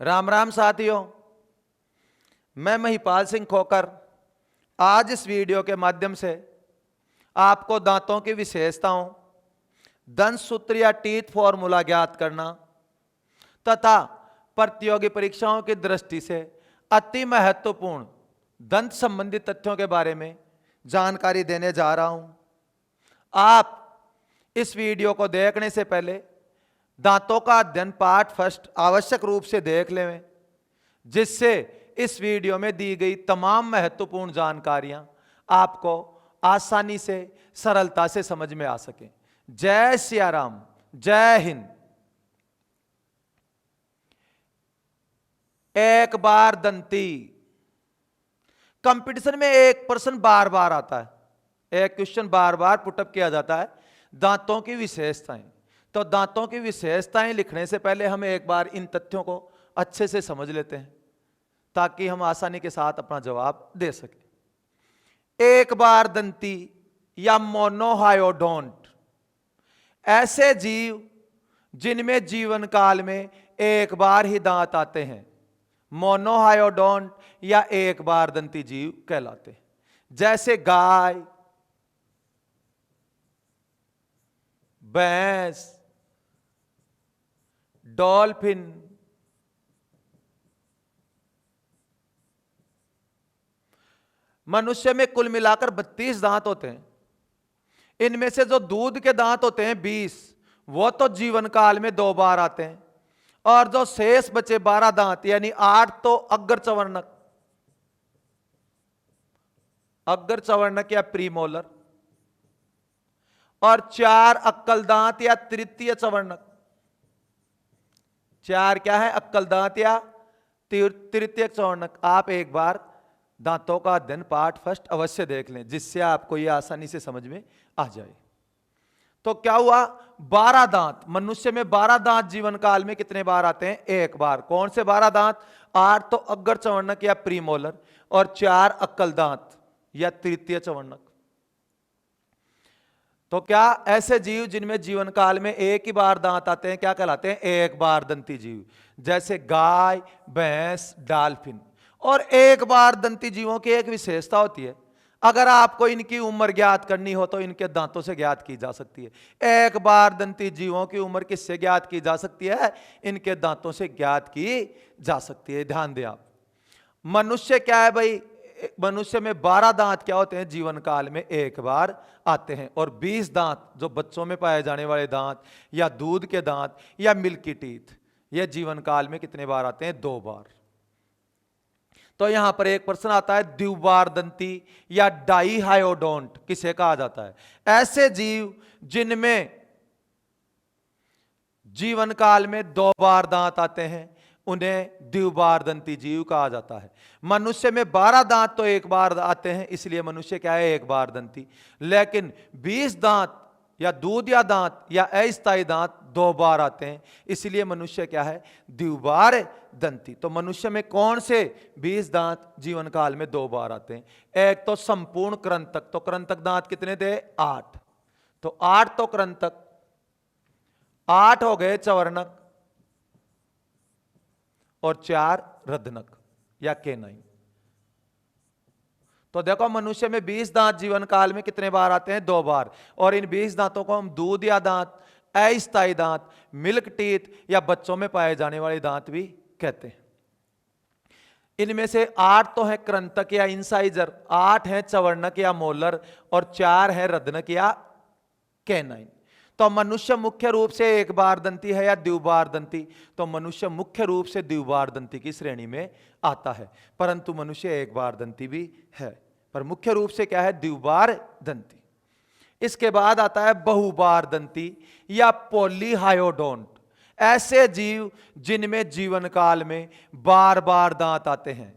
राम राम साथियों, मैं महिपाल सिंह खोकर आज इस वीडियो के माध्यम से आपको दांतों की विशेषताओं, दंत सूत्र या टीथ फॉर्मूला ज्ञात करना तथा प्रतियोगी परीक्षाओं की दृष्टि से अति महत्वपूर्ण दंत संबंधी तथ्यों के बारे में जानकारी देने जा रहा हूं। आप इस वीडियो को देखने से पहले दांतों का अध्ययन पार्ट फर्स्ट आवश्यक रूप से देख लें, जिससे इस वीडियो में दी गई तमाम महत्वपूर्ण जानकारियां आपको आसानी से सरलता से समझ में आ सके। जय सिया राम, जय हिंद। एक बार दंती कंपटीशन में एक प्रश्न बार बार आता है, एक क्वेश्चन बार बार पुटअप किया जाता है, दांतों की विशेषताएं। तो दांतों की विशेषताएं लिखने से पहले हम एक बार इन तथ्यों को अच्छे से समझ लेते हैं ताकि हम आसानी के साथ अपना जवाब दे सकें। एक बार दंती या मोनोहायोडोंट ऐसे जीव जिनमें जीवन काल में एक बार ही दांत आते हैं, मोनोहायोडोंट या एक बार दंती जीव कहलाते हैं। जैसे गाय, भैंस, डॉल्फिन, मनुष्य में कुल मिलाकर 32 दांत होते हैं। इनमें से जो दूध के दांत होते हैं 20, वो तो जीवन काल में 2 बार आते हैं, और जो शेष बचे 12 दांत यानी 8 तो अग्र चवर्णक या प्रीमोलर, और 4 अक्कल दांत या तृतीय चवर्णक। 4 क्या है? अक्कल दांत या तृतीय चवर्णक। आप एक बार दांतों का अध्ययन पार्ट फर्स्ट अवश्य देख लें, जिससे आपको यह आसानी से समझ में आ जाए। तो क्या हुआ? 12 दांत। मनुष्य में 12 दांत जीवन काल में कितने बार आते हैं? एक बार। कौन से 12 दांत? 8 तो अग्र चवर्णक या प्रीमोलर, और 4 अक्कल दांत या तृतीय चवर्णक। तो क्या ऐसे जीव जिनमें जीवन काल में एक ही बार दांत आते हैं क्या कहलाते हैं? एक बार दंती जीव। जैसे गाय, भैंस, डॉल्फिन। और एक बार दंती जीवों की एक विशेषता होती है, अगर आपको इनकी उम्र ज्ञात करनी हो तो इनके दांतों से ज्ञात की जा सकती है। एक बार दंती जीवों की उम्र किससे ज्ञात की जा सकती है? इनके दांतों से ज्ञात की जा सकती है। ध्यान दें आप। मनुष्य क्या है भाई? मनुष्य में 12 दांत क्या होते हैं? जीवन काल में एक बार आते हैं। और 20 दांत जो बच्चों में पाए जाने वाले दांत या दूध के दांत या मिल्की टीथ, ये जीवन काल में कितने बार आते हैं? 2 बार। तो यहां पर एक प्रश्न आता है, द्विबार दंती या डाईहायोडोंट किसे कहा जाता है? ऐसे जीव जिनमें जीवन काल में 2 बार दांत आते हैं उन्हें द्विबार दंती जीव कहा जाता है। मनुष्य में 12 दांत तो एक बार आते हैं, इसलिए मनुष्य क्या है? एक बार दंती। लेकिन 20 दांत या दूध या दांत या अस्थायी दांत 2 बार आते हैं, इसलिए मनुष्य क्या है? द्विबार दंती। तो मनुष्य में कौन से 20 दांत जीवन काल में 2 बार आते हैं? एक तो संपूर्ण कृंतक। तो कृंतक दांत कितने थे? 8। तो 8 तो कृंतक, 8 हो गए चवर्णक, और 4 रदनक या केनाइन। तो देखो, मनुष्य में 20 दांत जीवन काल में कितने बार आते हैं? 2 बार। और इन 20 दांतों को हम दूध या दांत, अस्थायी दांत, मिल्क टीथ या बच्चों में पाए जाने वाले दांत भी कहते हैं। इनमें से 8 तो है कृंतक या इंसाइजर, 8 हैं चवर्णक या मोलर, और 4 हैं रदनक या कैनाइन। तो मनुष्य मुख्य रूप से एक बार दंती है या द्विबार दंती? तो मनुष्य मुख्य रूप से द्विबार दंती की श्रेणी में आता है, परंतु मनुष्य एक बार दंती भी है, पर मुख्य रूप से क्या है? द्विबार दंती। इसके बाद आता है बहुबार दंती या पॉलीहायोडोंट। ऐसे जीव जिनमें जीवन काल में बार बार दांत आते हैं,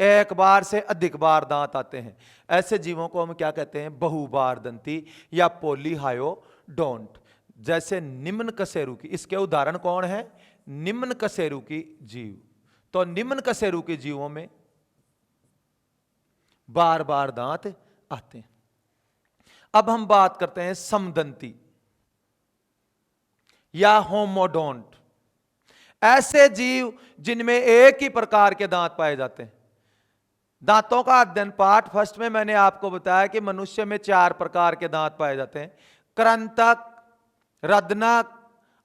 एक बार से अधिक बार दांत आते हैं, ऐसे जीवों को हम क्या कहते हैं? बहुबार दंती या पॉलीहायोडोंट। जैसे निम्न कशेरुकी, इसके उदाहरण कौन है? निम्न कशेरुकी जीव। तो निम्न कशेरुकी जीवों में बार बार दांत आते हैं। अब हम बात करते हैं समदंती या होमोडोंट। ऐसे जीव जिनमें एक ही प्रकार के दांत पाए जाते हैं। दांतों का अध्ययन पाठ फर्स्ट में मैंने आपको बताया कि मनुष्य में 4 प्रकार के दांत पाए जाते हैं, कृंतक, रदनक,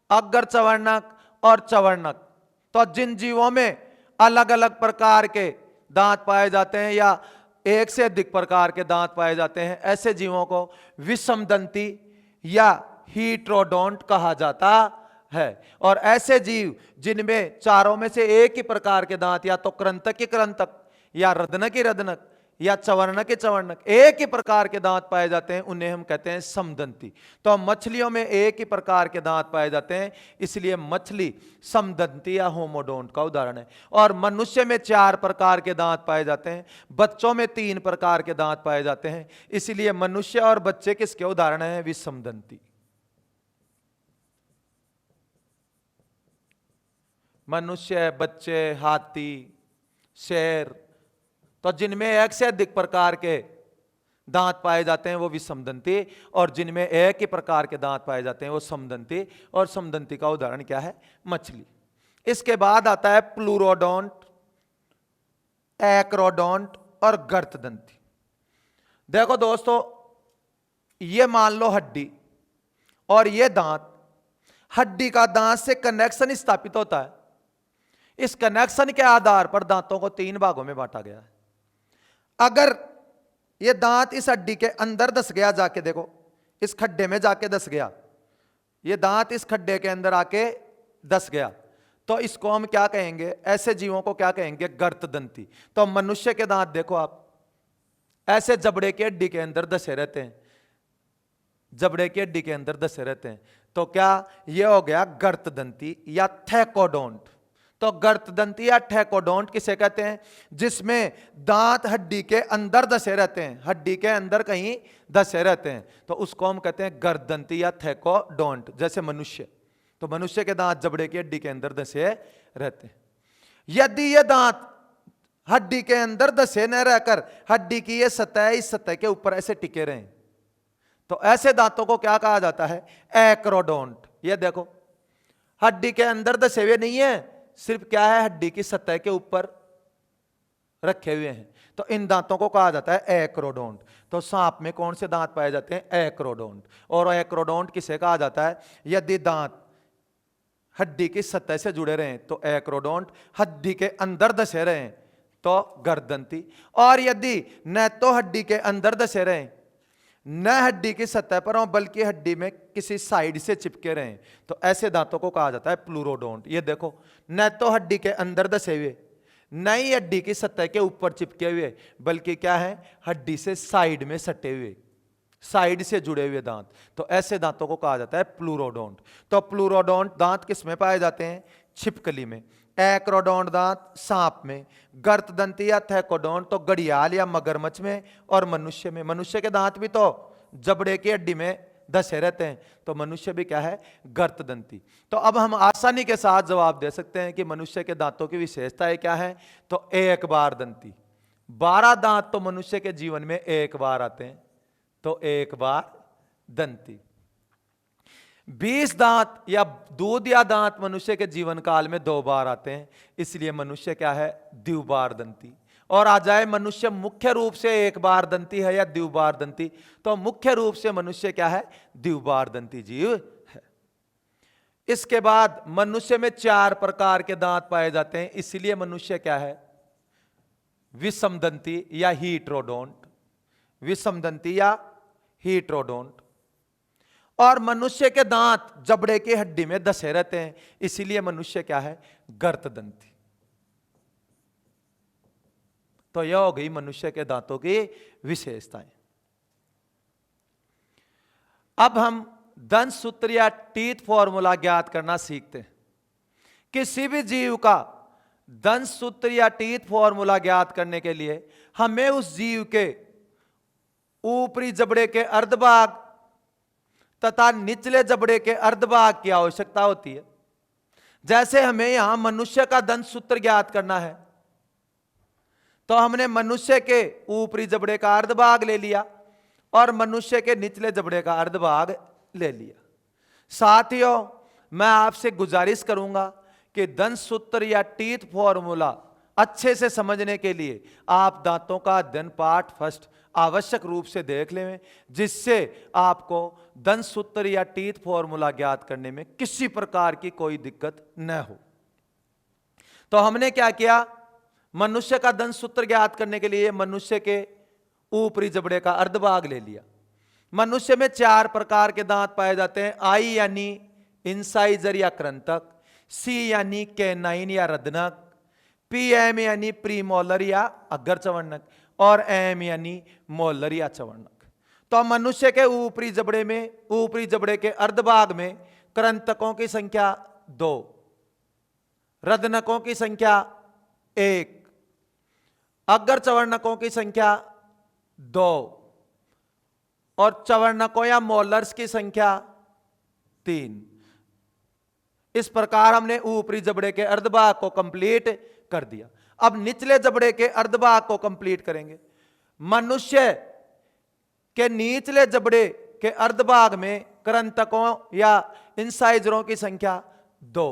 अग्र चवर्णक और चवर्णक। तो जिन जीवों में अलग अलग प्रकार के दांत पाए जाते हैं या एक से अधिक प्रकार के दांत पाए जाते हैं, ऐसे जीवों को विषमदंती या हीट्रोडोंट कहा जाता है। और ऐसे जीव जिनमें चारों में से एक ही प्रकार के दांत, या तो कृंतक की कृंतक या रदनक की रदनक या चवर्णक के चवर्णक, एक ही प्रकार के दांत पाए जाते हैं, उन्हें हम कहते हैं समदंती। तो मछलियों में एक ही प्रकार के दांत पाए जाते हैं, इसलिए मछली समदंती या होमोडोंट का उदाहरण है। और मनुष्य में 4 प्रकार के दांत पाए जाते हैं, बच्चों में 3 प्रकार के दांत पाए जाते हैं, इसलिए मनुष्य और बच्चे किसके उदाहरण हैं? विषमदंती। मनुष्य, बच्चे, हाथी, शेर, तो जिनमें एक से अधिक प्रकार के दांत पाए जाते हैं वो विषमदंती, और जिनमें एक ही प्रकार के दांत पाए जाते हैं वो समदंती। और समदंती का उदाहरण क्या है? मछली। इसके बाद आता है प्लूरोडोंट, एक्रोडोंट और गर्तदंती। देखो दोस्तों, ये मान लो हड्डी और ये दांत, हड्डी का दांत से कनेक्शन स्थापित होता है। इस कनेक्शन के आधार पर दांतों को 3 भागों में बांटा गया है। अगर ये दांत इस हड्डी के अंदर धस गया, जाके देखो इस खड्डे में जाके धस गया, ये दांत इस खड्डे के अंदर आके धस गया, तो इसको हम क्या कहेंगे? ऐसे जीवों को क्या कहेंगे? गर्तदंती। तो मनुष्य के दांत देखो आप, ऐसे जबड़े की हड्डी के अंदर धसे रहते हैं, जबड़े की हड्डी के अंदर धसे रहते हैं, तो क्या ये हो गया गर्तदंती या थैकोडोंट। तो गर्तदंती या थैकोडोंट किसे कहते हैं? जिसमें दांत हड्डी के अंदर धसे रहते हैं, हड्डी के अंदर कहीं धसे रहते हैं, तो उसको हम कहते हैं गर्तदंती या थैकोडोंट। जैसे मनुष्य, तो मनुष्य के दांत जबड़े की हड्डी के अंदर धसे रहते हैं। यदि ये दांत हड्डी के अंदर धसे न रहकर हड्डी की ये सतह इस सतह के ऊपर ऐसे टिके रहे, तो ऐसे दांतों को क्या कहा जाता है? एक्रोडोंट। ये देखो, हड्डी के अंदर धसे हुए नहीं है, सिर्फ क्या है? हड्डी की सतह के ऊपर रखे हुए हैं, तो इन दांतों को कहा जाता है एक्रोडोंट। तो सांप में कौन से दांत पाए जाते हैं? एक्रोडोंट। और एक्रोडोंट किसे कहा जाता है? यदि दांत हड्डी की सतह से जुड़े रहे तो एक्रोडोंट, हड्डी के अंदर धसे रहे तो गर्दंती, और यदि न तो हड्डी के अंदर धसे रहे न हड्डी की सतह पर हो बल्कि हड्डी में किसी साइड से चिपके रहें, तो ऐसे दांतों को कहा जाता है प्लूरोडोंट। ये देखो, न तो हड्डी के अंदर धसे हुए, न ही हड्डी की सतह के ऊपर चिपके हुए, बल्कि क्या है? हड्डी से साइड में सटे हुए, साइड से जुड़े हुए दांत, तो ऐसे दांतों को कहा जाता है प्लूरोडोंट। तो प्लूरोडोंट दांत किस में पाए जाते हैं? छिपकली में। एक्रोडोंट दांत सांप में, गर्तदंती या थैकोडोंट तो घड़ियाल या मगरमच्छ में, और मनुष्य में। मनुष्य के दांत भी तो जबड़े की हड्डी में धसे रहते हैं, तो मनुष्य भी क्या है? गर्तदंती। तो अब हम आसानी के साथ जवाब दे सकते हैं कि मनुष्य के दांतों की विशेषताएं क्या है? तो एक बार दंती। 12 दांत तो मनुष्य के जीवन में एक बार आते हैं, तो एक बार दंती। 20 दांत या दूध या दांत मनुष्य के जीवन काल में 2 बार आते हैं, इसलिए मनुष्य क्या है? द्विबार दंती। और आ जाए मनुष्य मुख्य रूप से एक बार दंती है या द्विबार दंती, तो मुख्य रूप से मनुष्य क्या है? द्विबार दंती जीव है। इसके बाद मनुष्य में 4 प्रकार के दांत पाए जाते हैं, इसलिए मनुष्य क्या है? विषमदंती या हीट्रोडोंट, विषमदंती या हीट्रोडोंट। और मनुष्य के दांत जबड़े की हड्डी में धसे रहते हैं, इसीलिए मनुष्य क्या है? गर्तदंती। तो यह हो गई मनुष्य के दांतों की विशेषताएं। अब हम दंत सूत्र या टीथ फॉर्मूला ज्ञात करना सीखते हैं। किसी भी जीव का दंत सूत्र या टीथ फॉर्मूला ज्ञात करने के लिए हमें उस जीव के ऊपरी जबड़े के अर्धभाग तथा निचले जबड़े के अर्धभाग की आवश्यकता होती है। जैसे हमें यहां मनुष्य का दंत सूत्र ज्ञात करना है, तो हमने मनुष्य के ऊपरी जबड़े का अर्धभाग ले लिया और मनुष्य के निचले जबड़े का अर्धभाग ले लिया। साथियों, मैं आपसे गुजारिश करूंगा कि दंत सूत्र या टीथ फॉर्मूला अच्छे से समझने के लिए आप दांतों का अध्ययन पार्ट फर्स्ट आवश्यक रूप से देख लें, जिससे आपको दंत सूत्र या टीथ फॉर्मूला ज्ञात करने में किसी प्रकार की कोई दिक्कत न हो। तो हमने क्या किया, मनुष्य का दंत सूत्र ज्ञात करने के लिए मनुष्य के ऊपरी जबड़े का अर्धभाग ले लिया। मनुष्य में 4 प्रकार के दांत पाए जाते हैं। आई यानी इंसाइजर या कृंतक, सी यानी कैनाइन या रदनक, पी एम यानी प्रीमोलर या अग्र चवर्णक, और एम यानी मोलर या चवर्णक। तो मनुष्य के ऊपरी जबड़े में, ऊपरी जबड़े के अर्धभाग में कृंतकों की संख्या 2, रदनकों की संख्या 1, अग्र चवर्णकों की संख्या 2 और चवर्णकों या मोलर्स की संख्या 3। इस प्रकार हमने ऊपरी जबड़े के अर्धभाग को कंप्लीट कर दिया। अब निचले जबड़े के अर्धभाग को कंप्लीट करेंगे। मनुष्य के निचले जबड़े के अर्धभाग में कृंतकों या इंसाइजरों की संख्या 2,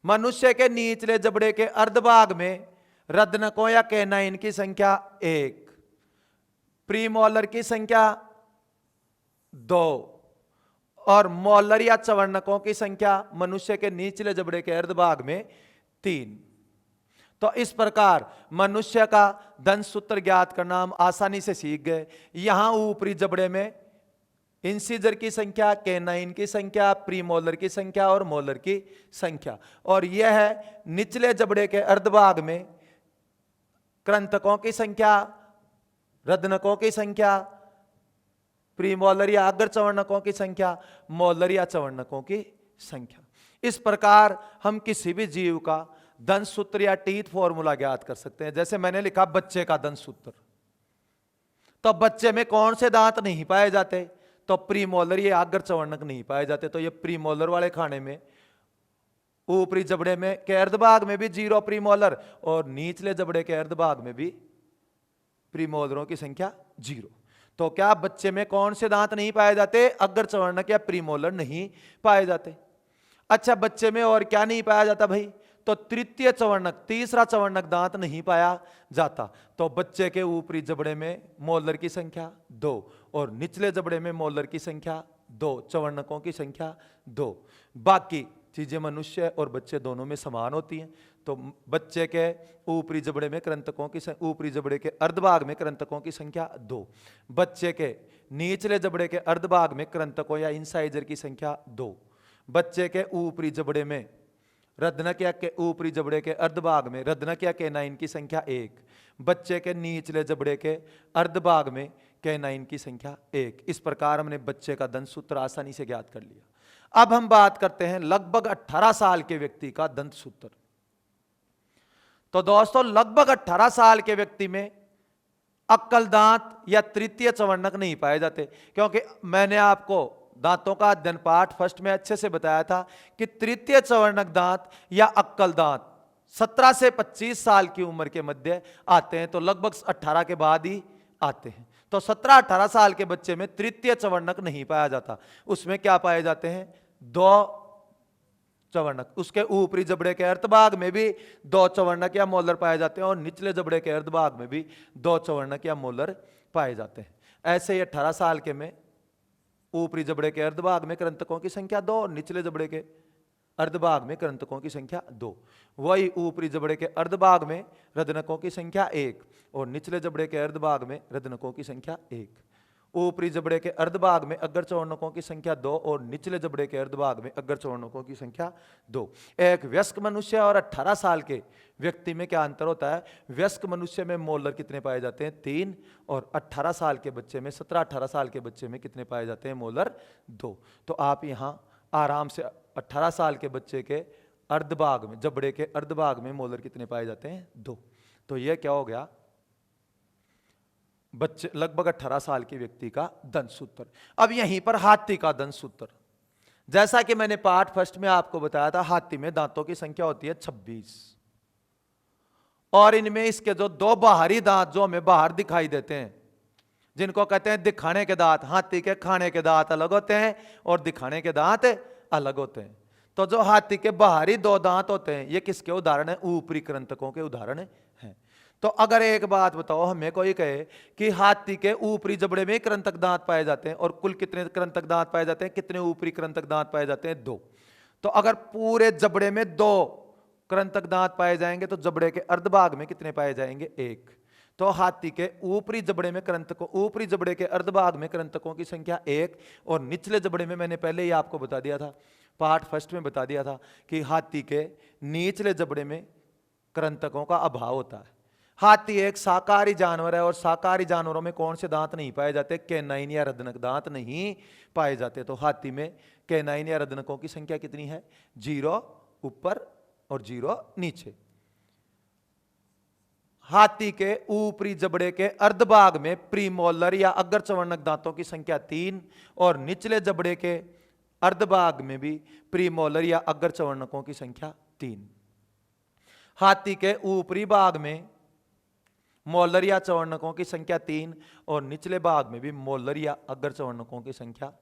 मनुष्य के निचले जबड़े के अर्धभाग में रदनकों या कैनाइन की संख्या 1, प्रीमोलर की संख्या 2 और मोलर या चवर्णकों की संख्या मनुष्य के निचले जबड़े के अर्धभाग में 3। तो इस प्रकार मनुष्य का दंत सूत्र ज्ञात करना हम आसानी से सीख गए। यहां ऊपरी जबड़े में इंसिजर की संख्या, कैनाइन की संख्या, प्रीमोलर की संख्या और मोलर की संख्या, और यह है निचले जबड़े के अर्धभाग में कृंतकों की संख्या, रदनकों की संख्या, प्रीमोलर या अग्र चवर्णकों की संख्या, मोलर या चवर्णकों की संख्या। इस प्रकार हम किसी भी जीव का दंत सूत्र या टीथ फॉर्मूला ज्ञात कर सकते हैं। जैसे मैंने लिखा बच्चे का दंत सूत्र, तो बच्चे में कौन से दांत नहीं पाए जाते, तो प्रीमोलर या अग्र चवर्णक नहीं पाए जाते। तो ये प्रीमोलर वाले खाने में ऊपरी जबड़े में के अर्धभाग में भी 0 प्रीमोलर और निचले जबड़े के अर्धभाग में भी प्रीमोलरों की संख्या 0। तो क्या बच्चे में कौन से दांत नहीं पाए जाते, अग्र चवर्णक या प्रीमोलर नहीं पाए जाते। अच्छा, बच्चे में और क्या नहीं पाया जाता भाई, तो तृतीय चवर्णक, तीसरा चवर्णक दांत नहीं पाया जाता। तो बच्चे के ऊपरी जबड़े में मोलर की संख्या 2 और निचले जबड़े में मोलर की संख्या 2, चवर्णकों की संख्या 2। बाकी चीजें मनुष्य और बच्चे दोनों में समान होती हैं। तो बच्चे के ऊपरी जबड़े में कृंतकों की, ऊपरी जबड़े के अर्धभाग में कृंतकों की संख्या 2, बच्चे के निचले जबड़े के अर्धभाग में कृंतकों या इंसाइजर की संख्या 2, बच्चे के ऊपरी जबड़े में रदनक या के ऊपरी जबड़े के अर्धभाग में रदनक या कैनाइन की संख्या 1, बच्चे के निचले जबड़े के अर्धभाग में कैनाइन की संख्या 1। इस प्रकार हमने बच्चे का दंत सूत्र आसानी से ज्ञात कर लिया। अब हम बात करते हैं लगभग 18 साल के व्यक्ति का दंत सूत्र। तो दोस्तों, लगभग 18 साल के व्यक्ति में अक्कल दांत या तृतीय चवर्णक नहीं पाए जाते, क्योंकि मैंने आपको दांतों का अध्ययन पाठ फर्स्ट में अच्छे से बताया था कि तृतीय चवर्णक दांत या अक्कल दांत 17 से 25 साल की उम्र के मध्य आते हैं। तो लगभग 18 के बाद ही आते हैं। तो 17-18 साल के बच्चे में तृतीय चवर्णक नहीं पाया जाता। उसमें क्या पाए जाते हैं, 2 चवर्णक। उसके ऊपरी जबड़े के अर्धभाग में भी 2 चवर्णक या मोलर पाए जाते हैं और निचले जबड़े के अर्धभाग में भी 2 चवर्णक या मोलर पाए जाते हैं। ऐसे ही 18 साल के में ऊपरी जबड़े के अर्धभाग में कृंतकों की संख्या 2 और निचले जबड़े के अर्धभाग में कृंतकों की संख्या 2। वही ऊपरी जबड़े के अर्धभाग में रदनकों की संख्या 1 और निचले जबड़े के अर्धभाग में रदनकों की संख्या 1। ऊपरी जबड़े के अर्धभाग में अग्र चवर्णकों की संख्या 2 और निचले जबड़े के अर्धभाग में अग्र चवर्णकों की संख्या 2। एक वयस्क मनुष्य और 18 साल के व्यक्ति में क्या अंतर होता है, वयस्क मनुष्य में मोलर कितने पाए जाते हैं, 3, और 18 साल के बच्चे में, 17-18 साल के बच्चे में कितने पाए जाते हैं, मोलर 2। तो आप यहाँ आराम से 18 साल के बच्चे के अर्धभाग में, जबड़े के अर्धभाग में मोलर कितने पाए जाते हैं, 2। तो यह क्या हो गया, बच्चे लगभग 18 साल के व्यक्ति का दंत सूत्र। अब यहीं पर हाथी का दंत सूत्र, जैसा कि मैंने पार्ट फर्स्ट में आपको बताया था, हाथी में दांतों की संख्या होती है 26 और इनमें इसके जो 2 बाहरी दांत जो हमें बाहर दिखाई देते हैं, जिनको कहते हैं दिखाने के दांत, हाथी के खाने के दांत अलग होते हैं और दिखाने के दांत अलग होते हैं। तो जो हाथी के बाहरी दो दांत होते हैं ये किसके उदाहरण है? ऊपरी कृंतकों के उदाहरण हैं। तो अगर एक बात बताओ, हमें कोई कहे कि हाथी के ऊपरी जबड़े में कृंतक दांत पाए जाते हैं, और कुल कितने कृंतक दांत पाए जाते हैं, कितने ऊपरी कृंतक दांत पाए जाते हैं? 2। तो अगर पूरे जबड़े में 2 कृंतक दांत पाए जाएंगे तो जबड़े के अर्धभाग में कितने पाए जाएंगे? 1। तो हाथी के ऊपरी जबड़े में कृंतकों, ऊपरी जबड़े के अर्धभाग में कृंतकों की संख्या 1, और निचले जबड़े में मैंने पहले ही आपको बता दिया था, पार्ट फर्स्ट में बता दिया था कि हाथी के निचले जबड़े में कृंतकों का अभाव होता है। हाथी एक शाकाहारी जानवर है, और शाकाहारी जानवरों में कौन से दांत नहीं पाए जाते? कैनाइन या रदनक दांत नहीं पाए जाते। तो हाथी में कैनाइन या रदनकों की संख्या कितनी है? 0 ऊपर और 0 नीचे। हाथी के ऊपरी जबड़े के अर्धभाग में प्रीमोलर या अग्र चवर्णक दांतों की संख्या 3, और निचले जबड़े के अर्धभाग में भी प्रीमोलर या अग्र चवर्णकों की संख्या 3। हाथी के ऊपरी भाग में मोलर या चवर्णकों की संख्या 3, और निचले भाग में भी मोलर या अग्र चवर्णकों की संख्या,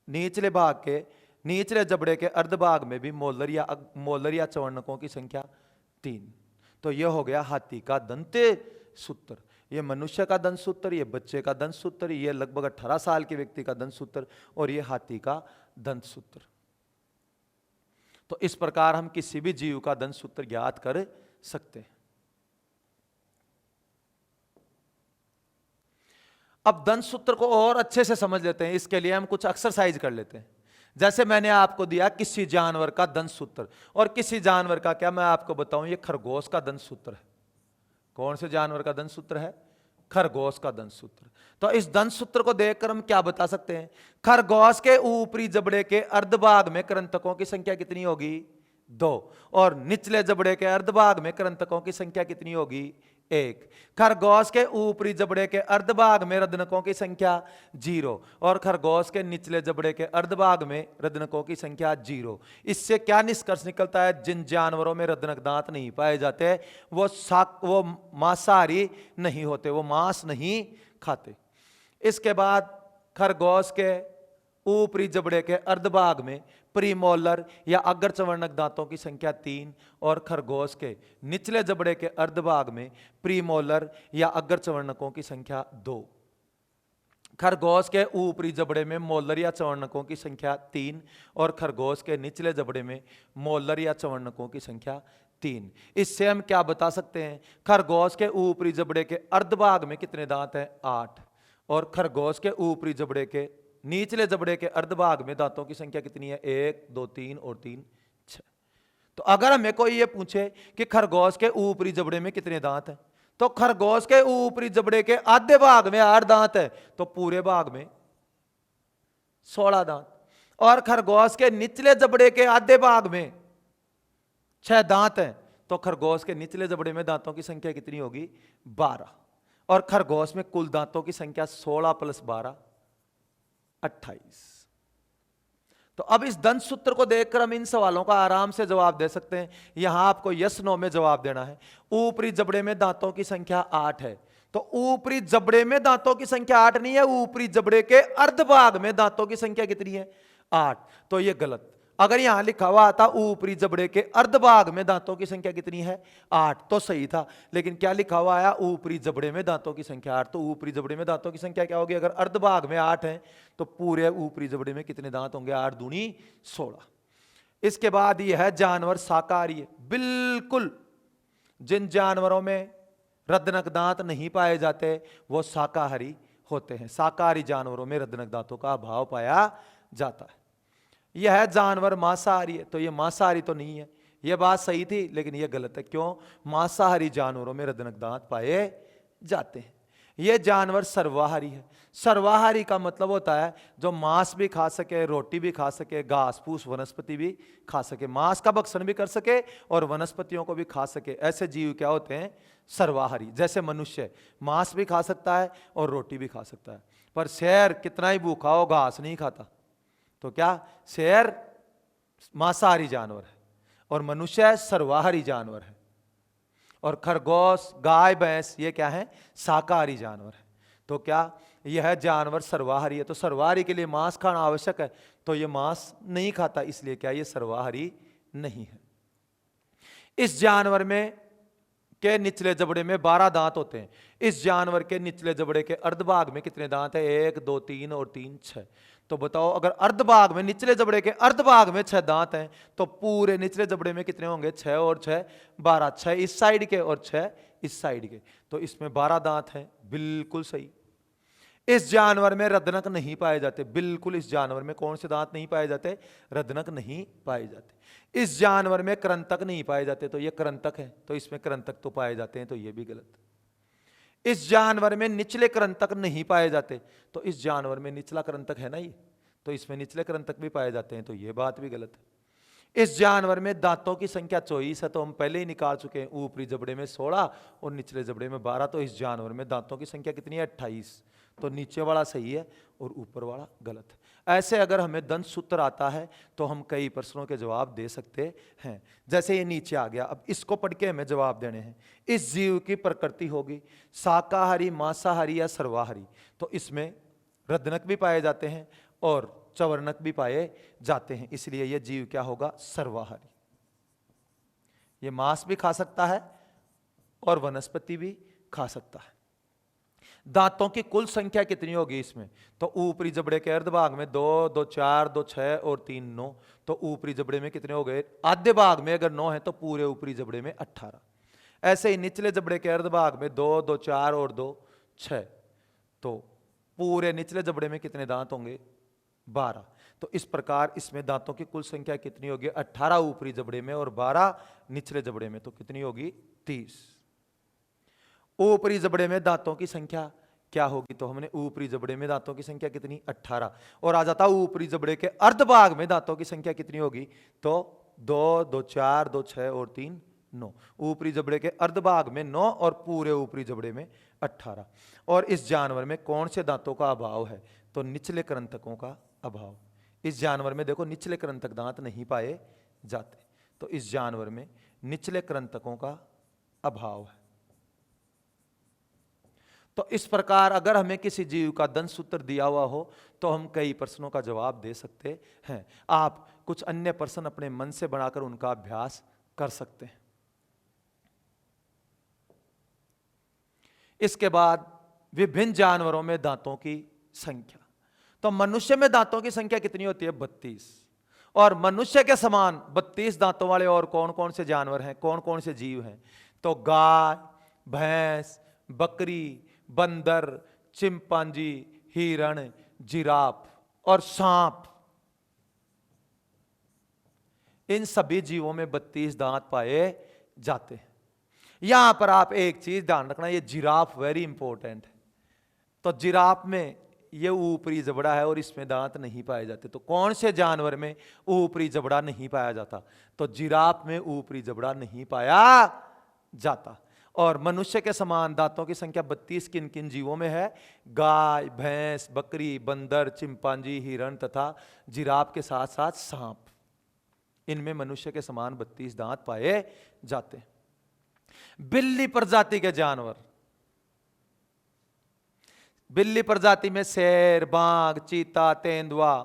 निचले भाग के निचले जबड़े के अर्धभाग में भी मोलर या चवर्णकों की संख्या 3। तो यह हो गया हाथी का दंत सूत्र। ये मनुष्य का दंत सूत्र, ये बच्चे का दंत सूत्र, ये लगभग 18 साल के व्यक्ति का दंत सूत्र, और ये हाथी का दंत सूत्र। तो इस प्रकार हम किसी भी जीव का दंत सूत्र ज्ञात कर सकते हैं। अब दंत सूत्र को और अच्छे से समझ लेते हैं, इसके लिए हम कुछ एक्सरसाइज कर लेते हैं। जैसे मैंने आपको दिया किसी जानवर का दंत सूत्र, और किसी जानवर का क्या मैं आपको बताऊं, ये खरगोश का दंत सूत्र है। कौन से जानवर का दंत सूत्र है? खरगोश का दंत सूत्र। तो इस दंत सूत्र को देखकर हम क्या बता सकते हैं? खरगोश के ऊपरी जबड़े के अर्धभाग में कृंतकों की संख्या कितनी होगी? 2, और निचले जबड़े के अर्धभाग में कृंतकों की संख्या कितनी होगी? 1। खरगोश के ऊपरी जबड़े के अर्धभाग में रदनकों की संख्या 0, और खरगोश के निचले जबड़े के अर्धभाग में रदनकों की संख्या 0। इससे क्या निष्कर्ष निकलता है? जिन जानवरों में रदनक दांत नहीं पाए जाते वो मांसाहारी नहीं होते, वो मांस नहीं खाते। इसके बाद खरगोश के ऊपरी जबड़े के अर्धभाग में प्रीमोलर या अग्र चवर्णक दांतों की संख्या 3, और खरगोश के निचले जबड़े के अर्धभाग में प्रीमोलर या अग्र चवर्णकों की संख्या 2। खरगोश के ऊपरी जबड़े में मोलर या चवर्णकों की संख्या 3, और खरगोश के निचले जबड़े में मोलर या चवर्णकों की संख्या 3। इससे हम क्या बता सकते हैं? खरगोश के ऊपरी जबड़े के अर्धभाग में कितने दांत हैं? 8, और खरगोश के ऊपरी जबड़े के निचले जबड़े के अर्धभाग में दांतों की संख्या कितनी है? 1, 2, 3 और 3 6। तो अगर हमें कोई ये पूछे कि खरगोश के ऊपरी जबड़े में कितने दांत हैं, तो खरगोश के ऊपरी जबड़े के आधे भाग में 8 दांत है, तो पूरे भाग में 16 दांत, और खरगोश के निचले जबड़े के आधे भाग में 6 दांत हैं, तो खरगोश के निचले जबड़े में दांतों की संख्या कितनी होगी? 12, और खरगोश में कुल दांतों की संख्या 16 + 12 28। तो अब इस दंत सूत्र को देखकर हम इन सवालों का आराम से जवाब दे सकते हैं। यहां आपको यस नो में जवाब देना है। ऊपरी जबड़े में दांतों की संख्या 8 है, तो ऊपरी जबड़े में दांतों की संख्या 8 नहीं है, ऊपरी जबड़े के अर्धभाग में दांतों की संख्या कितनी है? 8। तो यह गलत। अगर यहां लिखा हुआ आता ऊपरी जबड़े के अर्धभाग में दांतों की संख्या कितनी है? 8, तो सही था। लेकिन क्या लिखा हुआ आया? ऊपरी जबड़े में दांतों की संख्या 8। तो ऊपरी जबड़े में दांतों की संख्या क्या होगी? अगर अर्धभाग में 8 है तो पूरे ऊपरी जबड़े में कितने दांत होंगे? 8 दूनी 16। इसके बाद यह है जानवर शाकाहारी है। बिल्कुल जिन जानवरों में रदनक दांत नहीं पाए जाते वो शाकाहारी होते हैं। शाकाहारी जानवरों में रदनक दांतों का अभाव पाया जाता है। यह जानवर मांसाहारी है, तो यह मांसाहारी तो नहीं है। यह बात सही थी लेकिन यह गलत है। क्यों? मांसाहारी जानवरों में रदनक दांत पाए जाते हैं। यह जानवर सर्वाहारी है। सर्वाहारी का मतलब होता है जो मांस भी खा सके, रोटी भी खा सके, घास फूस वनस्पति भी खा सके, मांस का भक्षण भी कर सके और वनस्पतियों को भी खा सके। ऐसे जीव क्या होते हैं? सर्वाहारी। जैसे मनुष्य मांस भी खा सकता है और रोटी भी खा सकता है, पर शेर कितना ही भूखा हो घास नहीं खाता। तो क्या शेर मांसाहारी जानवर है और मनुष्य सर्वाहारी जानवर है। और खरगोश, गाय, भैंस ये क्या है? शाकाहारी जानवर है। तो क्या यह जानवर सर्वाहारी है, तो सर्वाहारी के लिए मांस खाना आवश्यक है, तो यह मांस नहीं खाता, इसलिए क्या ये सर्वाहारी नहीं है। इस जानवर में के निचले जबड़े में 12 दांत होते हैं। इस जानवर के निचले जबड़े के अर्धभाग में कितने दांत है? 1 2 3 और 3 6। तो बताओ, अगर अर्धभाग में, निचले जबड़े के अर्धभाग में 6 दांत हैं, तो पूरे निचले जबड़े में कितने होंगे? 6 और 6 12। 6 इस साइड के और 6 इस साइड के, तो इसमें 12 दांत हैं। बिल्कुल सही। इस जानवर में रदनक नहीं पाए जाते। बिल्कुल, इस जानवर में कौन से दांत नहीं पाए जाते? रदनक नहीं पाए जाते। इस जानवर में करंतक नहीं पाए जाते, तो ये करंतक है, तो इसमें करंतक तो पाए जाते हैं, तो ये भी गलत। इस जानवर में निचले करंतक नहीं पाए जाते, तो इस जानवर में निचला करंतक है ना ये, तो इसमें निचले करंतक भी पाए जाते हैं, तो ये बात भी गलत है। इस जानवर में दांतों की संख्या 24 है, तो हम पहले ही निकाल चुके हैं, ऊपरी जबड़े में 16 और निचले जबड़े में 12, तो इस जानवर में दांतों की संख्या कितनी है? 28। तो नीचे वाला सही है और ऊपर वाला गलत है। ऐसे अगर हमें दंत सूत्र आता है तो हम कई प्रश्नों के जवाब दे सकते हैं। जैसे ये नीचे आ गया, अब इसको पढ़ के हमें जवाब देने हैं। इस जीव की प्रकृति होगी शाकाहारी, मांसाहारी या सर्वाहारी, तो इसमें रदनक भी पाए जाते हैं और चवर्णक भी पाए जाते हैं, इसलिए यह जीव क्या होगा? सर्वाहारी। ये मांस भी खा सकता है और वनस्पति भी खा सकता है। दांतों की कुल संख्या कितनी होगी इसमें? तो ऊपरी जबड़े के अर्धभाग में 2 2 4 2 6 और 3 9, तो ऊपरी जबड़े में कितने हो गए? आधे भाग में अगर 9 है तो पूरे ऊपरी जबड़े में 18। ऐसे ही निचले जबड़े के अर्धभाग में 2 2 4 और 2 6, तो पूरे निचले जबड़े में कितने दांत होंगे? 12। तो इस प्रकार इसमें दांतों की कुल संख्या कितनी होगी? 18 ऊपरी जबड़े में और 12 निचले जबड़े में, तो कितनी होगी? 30। ऊपरी जबड़े में दांतों की संख्या क्या होगी? तो हमने ऊपरी जबड़े में दांतों की संख्या कितनी? 18। और आ जाता ऊपरी जबड़े के अर्धभाग में दांतों की संख्या कितनी होगी? तो 2 2 4 2 6 और 3 9। ऊपरी जबड़े के अर्धभाग में 9 और पूरे ऊपरी जबड़े में 18। और इस जानवर में कौन से दांतों का अभाव है? तो निचले करंतकों का अभाव। इस जानवर में देखो निचले करंतक दांत नहीं पाए जाते, तो इस जानवर में निचले करंतकों का अभाव है। तो इस प्रकार अगर हमें किसी जीव का दंत सूत्र दिया हुआ हो तो हम कई प्रश्नों का जवाब दे सकते हैं। आप कुछ अन्य प्रश्न अपने मन से बनाकर उनका अभ्यास कर सकते हैं। इसके बाद विभिन्न जानवरों में दांतों की संख्या। तो मनुष्य में दांतों की संख्या कितनी होती है? 32। और मनुष्य के समान 32 दांतों वाले और कौन कौन से जानवर हैं, कौन कौन से जीव हैं? तो गाय, भैंस, बकरी, बंदर, चिंपांजी, हिरण, जिराफ और सांप। इन सभी जीवों में 32 दांत पाए जाते हैं। यहां पर आप एक चीज ध्यान रखना, ये जिराफ वेरी इंपॉर्टेंट है। तो जिराफ में ये ऊपरी जबड़ा है और इसमें दांत नहीं पाए जाते। तो कौन से जानवर में ऊपरी जबड़ा नहीं पाया जाता? तो जिराफ में ऊपरी जबड़ा नहीं पाया जाता। और मनुष्य के समान दांतों की संख्या 32 किन किन जीवों में है? गाय, भैंस, बकरी, बंदर, चिंपांजी, हिरण तथा जिराफ के साथ साथ सांप। इनमें मनुष्य के समान 32 दांत पाए जाते हैं। बिल्ली प्रजाति के जानवर, बिल्ली प्रजाति में शेर, बाघ, चीता, तेंदुआ,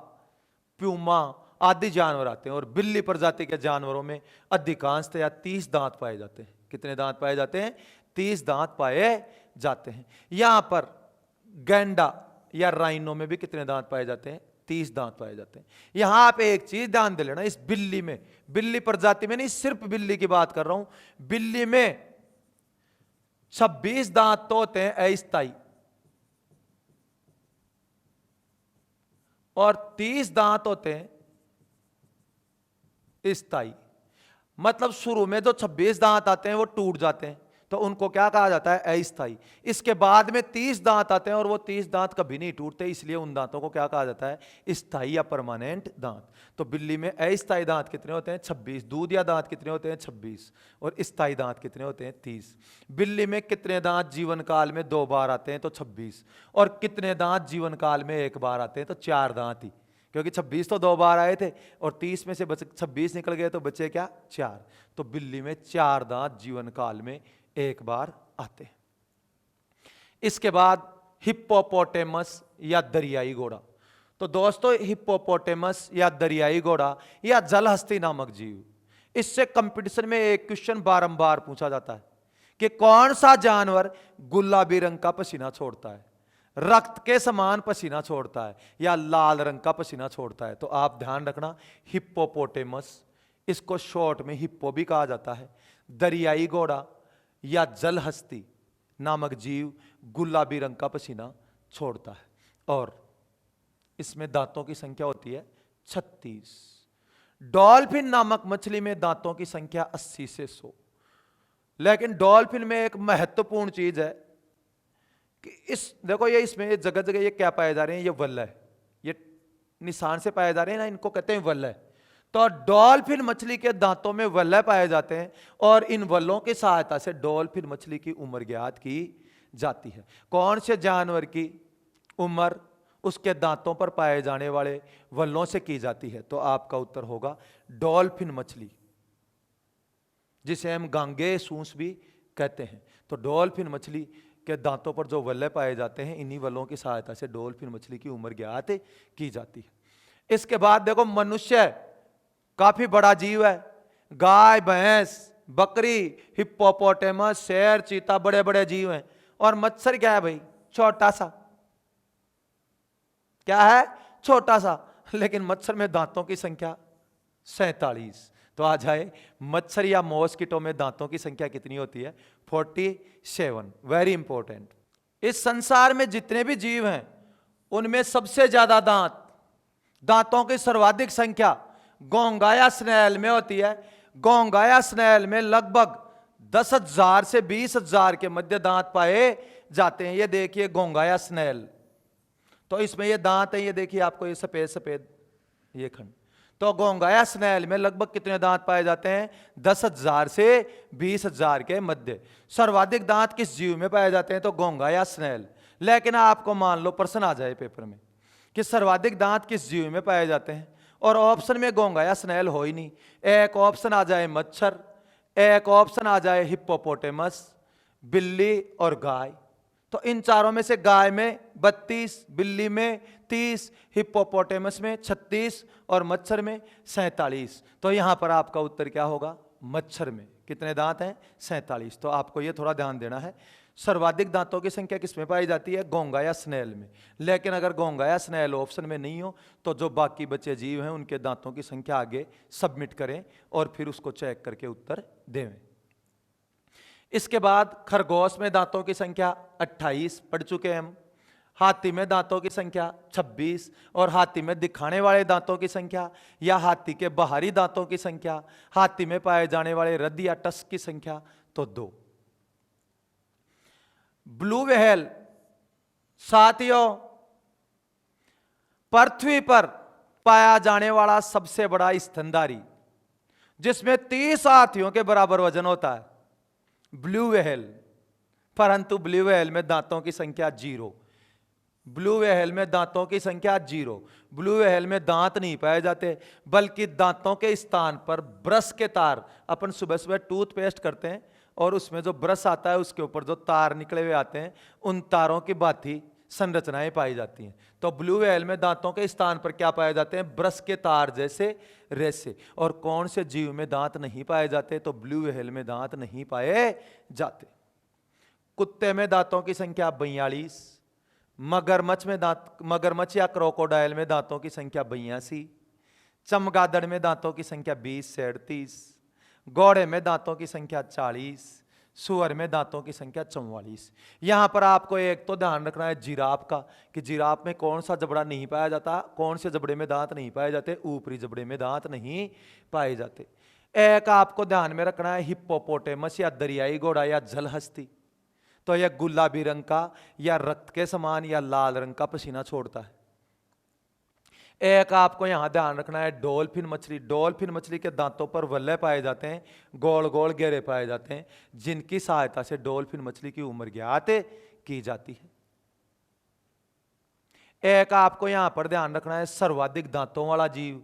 प्यूमा आदि जानवर आते हैं। और बिल्ली प्रजाति के जानवरों में अधिकांशतया 30 दांत पाए जाते हैं। कितने दांत पाए जाते हैं? 30 दांत पाए जाते हैं। यहां पर गैंडा या राइनो में भी कितने दांत पाए जाते हैं? 30 दांत पाए जाते हैं। यहां आप एक चीज ध्यान दे लेना, इस बिल्ली में, बिल्ली प्रजाति में नहीं, सिर्फ बिल्ली की बात कर रहा हूं। बिल्ली में 26 दांत तो होते हैं अस्थायी और 30 दांत होते हैं स्थायी। मतलब शुरू में जो 26 दांत आते हैं वो टूट जाते हैं, तो उनको क्या कहा जाता है? अस्थायी। इसके बाद में 30 दांत आते हैं और वो 30 दांत कभी नहीं टूटते, इसलिए उन दांतों को क्या कहा जाता है? स्थायी या परमानेंट दांत। तो बिल्ली में अस्थायी दांत कितने होते हैं? 26। दूधिया दांत कितने होते हैं? 26। और स्थायी दांत कितने होते हैं? 30। बिल्ली में कितने दांत जीवन काल में 2 बार आते हैं? तो 26। और कितने दांत जीवन काल में 1 बार आते हैं? तो 4 दांत ही, क्योंकि 26 तो 2 बार आए थे और 30 में से 26 निकल गए, तो बचे क्या? 4। तो बिल्ली में 4 दांत जीवन काल में 1 बार आते हैं। इसके बाद हिप्पोपोटेमस या दरियाई घोड़ा। तो दोस्तों हिप्पोपोटेमस या दरियाई घोड़ा या जलहस्ती नामक जीव, इससे कंपटीशन में एक क्वेश्चन बारंबार पूछा जाता है कि कौन सा जानवर गुलाबी रंग का पसीना छोड़ता है, रक्त के समान पसीना छोड़ता है या लाल रंग का पसीना छोड़ता है। तो आप ध्यान रखना हिप्पोपोटेमस, इसको शॉर्ट में हिप्पो भी कहा जाता है, दरियाई घोड़ा या जलहस्ती नामक जीव गुलाबी रंग का पसीना छोड़ता है और इसमें दांतों की संख्या होती है 36। डॉल्फिन नामक मछली में दांतों की संख्या 80 से 100। लेकिन डॉल्फिन में एक महत्वपूर्ण चीज है कि इस देखो ये इसमें जगह जगह ये क्या पाए जा रहे हैं, ये वल्लय, ये निशान से पाए जा रहे हैं ना, इनको कहते हैं वल्लय। तो डॉल्फिन मछली के दांतों में वल्लय पाए जाते हैं और इन वल्लों की सहायता से डॉल्फिन मछली की उम्र ज्ञात की जाती है। कौन से जानवर की उम्र उसके दांतों पर पाए जाने वाले वल्लों से की जाती है? तो आपका उत्तर होगा डॉल्फिन मछली, जिसे हम गांगे सूंस भी कहते हैं। तो डॉल्फिन मछली के दांतों पर जो वल्ले पाए जाते हैं, इन्हीं वल्लों की सहायता से डॉल्फिन मछली की उम्र ज्ञात की जाती है। इसके बाद देखो मनुष्य काफी बड़ा जीव है, गाय, भैंस, बकरी, हिप्पोपोटेमस, शेर, चीता बड़े बड़े जीव हैं और मच्छर क्या है भाई? छोटा सा। क्या है? छोटा सा। लेकिन मच्छर में दांतों की संख्या 47। तो आ जाए मच्छर या मॉस्किटो में दांतों की संख्या कितनी होती है? 47। Very important. इस संसार में जितने भी जीव हैं उनमें सबसे ज्यादा दांतों की सर्वाधिक संख्या गोंगाया स्नेल में होती है। गोंगाया स्नेल में लगभग 10,000 से 20,000 के मध्य दांत पाए जाते हैं। ये देखिए गोंगाया स्नेल, तो इसमें ये दांत है, ये देखिए आपको ये सफेद सफेद ये खंड। तो गोंगाया स्नेल में लगभग कितने दांत पाए जाते हैं? 10,000 से 20,000 के मध्य। सर्वाधिक दांत किस जीव में पाए जाते हैं? तो गोंगाया स्नेल। लेकिन आपको मान लो प्रश्न आ जाए पेपर में कि सर्वाधिक दांत किस जीव में पाए जाते हैं और ऑप्शन में गोंगाया स्नेल हो ही नहीं। एक ऑप्शन आ जाए मच्छर, एक ऑप्शन आ जाए हिप्पोपोटेमस, बिल्ली और गाय। तो इन चारों में से गाय में 32, बिल्ली में 30, हिप्पोपोटेमस में 36 और मच्छर में 47। तो यहां पर आपका उत्तर क्या होगा? मच्छर में कितने दांत हैं? 47। तो आपको यह थोड़ा ध्यान देना है, सर्वाधिक दांतों की संख्या किसमें पाई जाती है? गोंगाया स्नेल में। लेकिन अगर गोंगाया स्नेल ऑप्शन में नहीं हो तो जो बाकी बचे जीव हैं उनके दांतों की संख्या आगे सबमिट करें और फिर उसको चेक करके उत्तर दें। इसके बाद खरगोश में दांतों की संख्या 28 पढ़ चुके हैं हम। हाथी में दांतों की संख्या 26 और हाथी में दिखाने वाले दांतों की संख्या या हाथी के बाहरी दांतों की संख्या, हाथी में पाए जाने वाले रद्द या टस्क की संख्या तो 2। ब्लू व्हेल साथियों पृथ्वी पर पाया जाने वाला सबसे बड़ा स्तनधारी, जिसमें 30 हाथियों के बराबर वजन होता है, ब्लू व्हेल। परंतु ब्लू व्हेल में दांतों की संख्या 0। ब्लू व्हेल में दांतों की संख्या 0। ब्लू व्हेल में दांत नहीं पाए जाते, बल्कि दांतों के स्थान पर ब्रश के तार, अपन सुबह सुबह टूथपेस्ट करते हैं और उसमें जो ब्रश आता है उसके ऊपर जो तार निकले हुए आते हैं, उन तारों की भांति संरचनाएं पाई जाती हैं। तो ब्लू व्हेल में दांतों के स्थान पर क्या पाए जाते हैं? ब्रश के तार जैसे रेसे। और कौन से जीव में दांत नहीं पाए जाते? तो ब्लू व्हेल में दांत नहीं पाए जाते। कुत्ते में दांतों की संख्या 42। मगरमच्छ या क्रोकोडाइल में दांतों की संख्या 82। चमगादड़ में दांतों की संख्या 20 से 38। घोड़े में दांतों की संख्या 40। सुअर में दांतों की संख्या 44। यहां पर आपको एक तो ध्यान रखना है जिराफ का, कि जिराफ में कौन सा जबड़ा नहीं पाया जाता, कौन से जबड़े में दांत नहीं पाए जाते? ऊपरी जबड़े में दांत नहीं पाए जाते। एक आपको ध्यान में रखना है हिप्पोपोटेमस या दरियाई घोड़ा या जलहस्ती, तो यह गुलाबी रंग का या रक्त के समान या लाल रंग का पसीना छोड़ता है। एक आपको यहां ध्यान रखना है डॉल्फिन मछली। डॉल्फिन मछली के दांतों पर वल्ले पाए जाते हैं, गोल गोल घेरे पाए जाते हैं, जिनकी सहायता से डॉल्फिन मछली की उम्र ज्ञात की जाती है। एक आपको यहां पर ध्यान रखना है सर्वाधिक दांतों वाला जीव,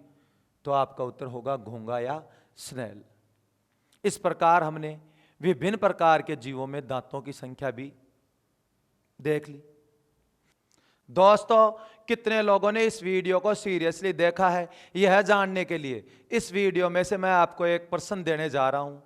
तो आपका उत्तर होगा घोंगा या स्नेल। इस प्रकार हमने विभिन्न प्रकार के जीवों में दांतों की संख्या भी देख ली। दोस्तों, कितने लोगों ने इस वीडियो को सीरियसली देखा है, यह जानने के लिए इस वीडियो में से मैं आपको एक प्रश्न देने जा रहा हूं।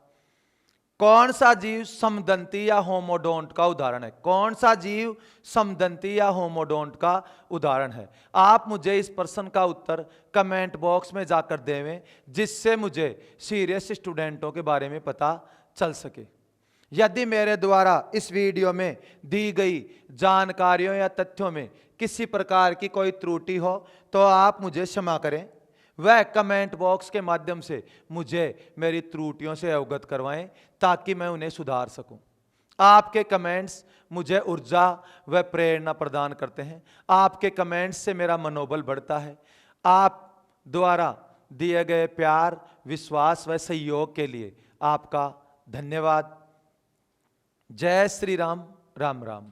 कौन सा जीव समदंती या होमोडोंट का उदाहरण है? कौन सा जीव समदंती या होमोडोंट का उदाहरण है? आप मुझे इस प्रश्न का उत्तर कमेंट बॉक्स में जाकर देवें, जिससे मुझे सीरियस स्टूडेंटों के बारे में पता चल सके। यदि मेरे द्वारा इस वीडियो में दी गई जानकारियों या तथ्यों में किसी प्रकार की कोई त्रुटि हो तो आप मुझे क्षमा करें। वह कमेंट बॉक्स के माध्यम से मुझे मेरी त्रुटियों से अवगत करवाएं ताकि मैं उन्हें सुधार सकूं। आपके कमेंट्स मुझे ऊर्जा व प्रेरणा प्रदान करते हैं। आपके कमेंट्स से मेरा मनोबल बढ़ता है। आप द्वारा दिए गए प्यार, विश्वास व सहयोग के लिए आपका धन्यवाद। जय श्री राम। राम राम।